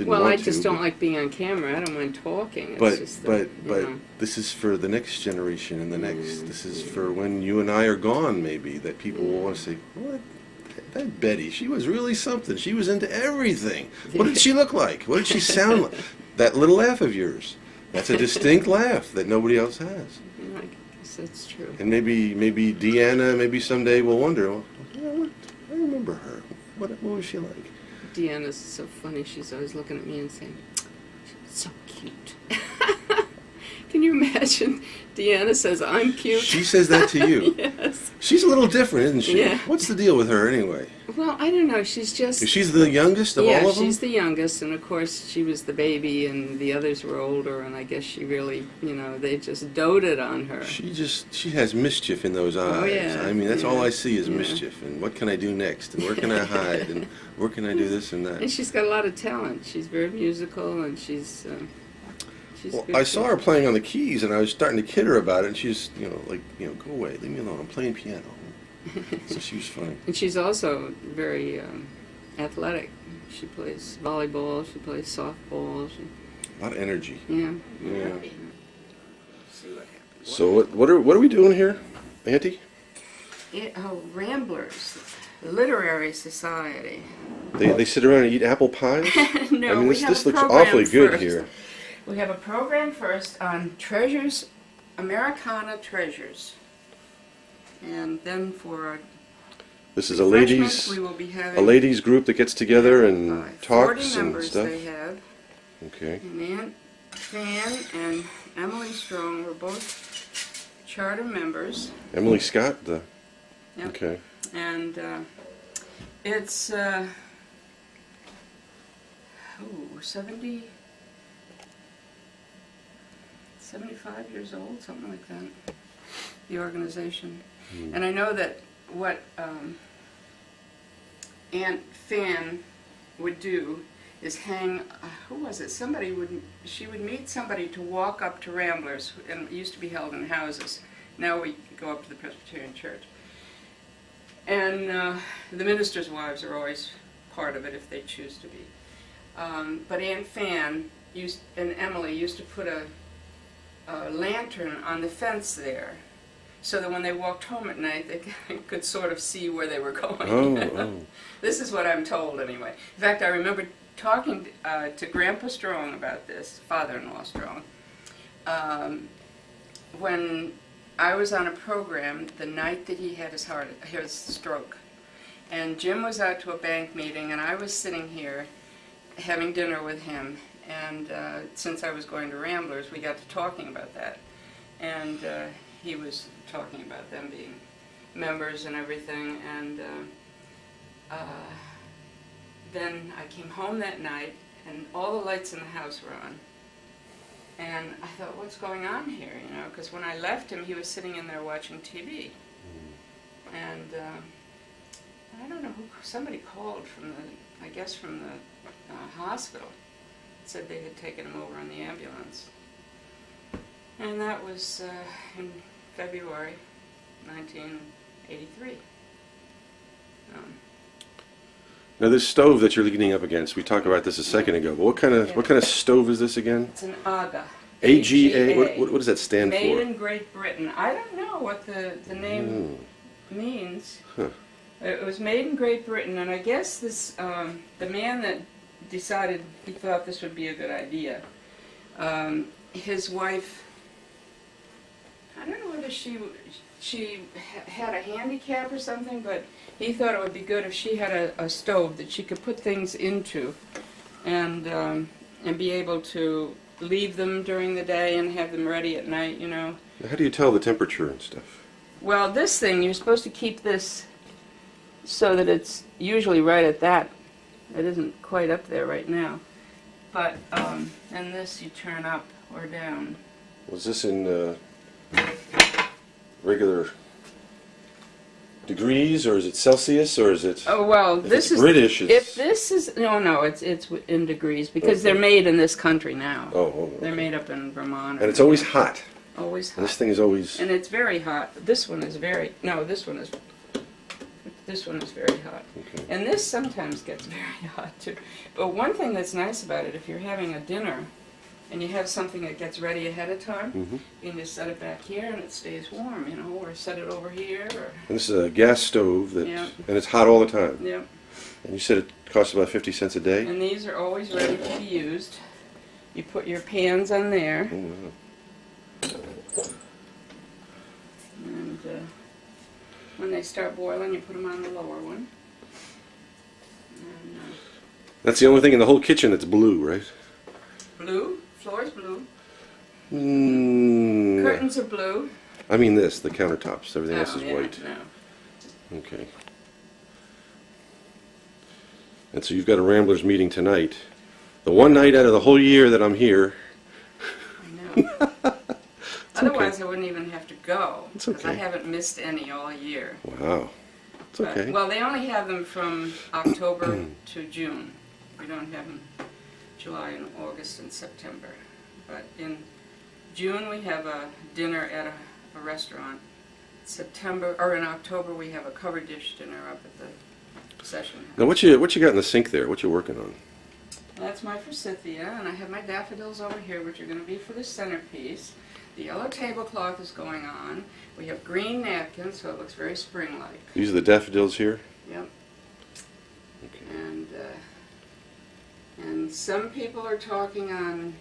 didn't Well, want I to. just don't like being on camera. I don't mind talking. It's But just but that, you know. this is for the next generation and the next. This is for when you and I are gone, maybe, that people will want to say, "What? That Betty, she was really something. She was into everything. What did she look like? What did she sound like? That little laugh of yours. That's a distinct laugh that nobody else has." I guess that's true. And maybe Deanna, maybe someday will wonder, well, you know what? I remember her. What was she like? Deanna's so funny. She's always looking at me and saying, "So cute." Can you imagine? Deanna says, "I'm cute." She says that to you. Yes. She's a little different, isn't she? Yeah. What's the deal with her anyway? Well, I don't know. She's just... She's the youngest of all of them? Yeah, she's the youngest, and of course she was the baby, and the others were older, and I guess she really, you know, they just doted on her. She has mischief in those eyes. Oh, yeah. I mean, that's all I see is Yeah. mischief, and what can I do next, and where can I hide, and where can I do this and that. And she's got a lot of talent. She's very musical, and she's Well, good I saw too. her playing on the keys, and I was starting to kid her about it, and she's, like, go away, leave me alone, I'm playing piano. So she was funny. And she's also very athletic. She plays volleyball, she plays softball. A lot of energy. Yeah. Yeah. See what happens. So what are we doing here, Auntie? Ramblers, Literary Society. They sit around and eat apple pies? No, I mean, we this have a looks program awfully good first. here. We have a program first on treasures, Americana treasures. And then for our This is a refreshments, ladies we will be having a ladies group that gets together and 40 talks and members stuff. they have. Okay. And Aunt Fan and Emily Strong were both charter members. Emily Scott, Yep. okay. And it's 75 years old, something like that, the organization. And I know that what Aunt Fan would do is hang, who was it? She would meet somebody to walk up to Ramblers, and it used to be held in houses. Now we go up to the Presbyterian Church. And the ministers' wives are always part of it if they choose to be. But Aunt Fan and Emily used to put a lantern on the fence there, so that when they walked home at night, they could sort of see where they were going. Oh. This is what I'm told, anyway. In fact, I remember talking to Grandpa Strong about this, father-in-law Strong, when I was on a program the night that he had his stroke. And Jim was out to a bank meeting, and I was sitting here having dinner with him. And since I was going to Ramblers, we got to talking about that. And he was talking about them being members and everything. And then I came home that night, and all the lights in the house were on. And I thought, what's going on here, because when I left him, he was sitting in there watching TV. And I don't know somebody called from the hospital, said they had taken him over in the ambulance. And that was in February 1983. Now this stove that you're leaning up against, we talked about this a second ago, but what kind of stove is this again? It's an AGA. AGA. What does that stand Made for? in Great Britain. I don't know what the name means. Huh. It was made in Great Britain, and I guess this the man that decided he thought this would be a good idea. His wife, I don't know whether she had a handicap or something, but he thought it would be good if she had a stove that she could put things into, and be able to leave them during the day and have them ready at night. Now, how do you tell the temperature and stuff? Well, this thing, you're supposed to keep this so that it's usually right at that. It isn't quite up there right now. But, and this you turn up or down. Was this in regular degrees, or is it Celsius, or is it... Oh, well, this is... British, it's... If this is... No, it's in degrees, because they're made in this country now. Oh, okay. They're made up in Vermont. And it's always hot. Always hot. And this thing is always... And it's very hot. This one is very... No, this one is... This one is very hot. Okay. And this sometimes gets very hot too. But one thing that's nice about it, if you're having a dinner and you have something that gets ready ahead of time, you can just set it back here and it stays warm, you know, or set it over here. Or... And this is a gas stove that, Yeah. and it's hot all the time. Yep. And you said it costs about 50 cents a day? And these are always ready to be used. You put your pans on there. Oh, wow. And when they start boiling, you put them on the lower one. And, That's the only thing in the whole kitchen that's blue, right? blue. Floor's blue. Mm, Curtains are blue. I mean this, the countertops. Everything else is yeah, white. No. Okay. And so you've got a Ramblers meeting tonight. The one night out of the whole year that I'm here. I know. Otherwise, okay. I wouldn't even have to go. It's 'Cause I okay. haven't missed any all year. Wow. It's But, okay. well, they only have them from October to June. We don't have them July and August and September. But in June, we have a dinner at a restaurant. September, or in October, we have a cover dish dinner up at the session house. Now what you got in the sink there? What you working on? That's my forsythia, and I have my daffodils over here, which are going to be for the centerpiece. The yellow tablecloth is going on. We have green napkins, so it looks very spring-like. These are the daffodils here? Yep. Okay. And some people are talking on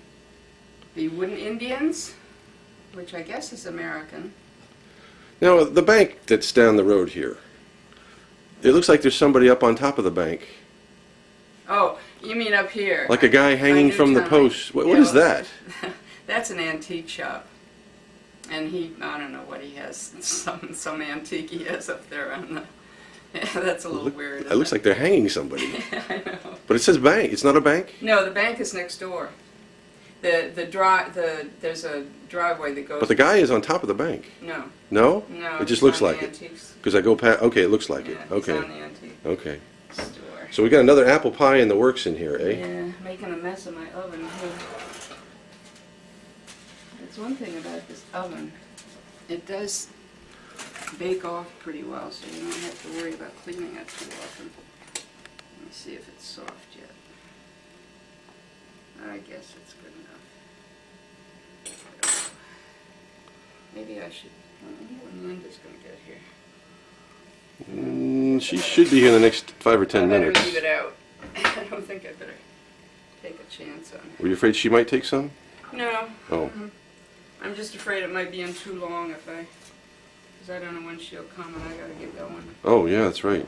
the wooden Indians, which I guess is American. Now the bank that's down the road here. It looks like there's somebody up on top of the bank. Oh, you mean up here? Like a guy hanging from the post. What is that? That's an antique shop. And I don't know what he has, some antique he has up there on the, yeah, that's a little weird. It looks like they're hanging somebody. Yeah, I know. But it says bank. It's not a bank? No, the bank is next door. There's a driveway that goes. But the guy is on top of the bank. No. No? No. It just it's looks on like the it. antiques. Because I go past. Okay, it looks like Yeah, it. it's Okay. on the antique Okay. store. So we got another apple pie in the works in here, eh? Yeah, making a mess of my oven too. That's one thing about this oven. It does bake off pretty well, so you don't have to worry about cleaning it too often. Let me see if it's soft yet. I guess it's good enough. Maybe I should. I wonder when Linda's going to get here. She should be here in the next 5 or 10 I better minutes. leave it out. I don't think I better take a chance on it. Were you afraid she might take some? No. Oh. I'm just afraid it might be in too long because I don't know when she'll come and I gotta get going. Oh, yeah, that's right.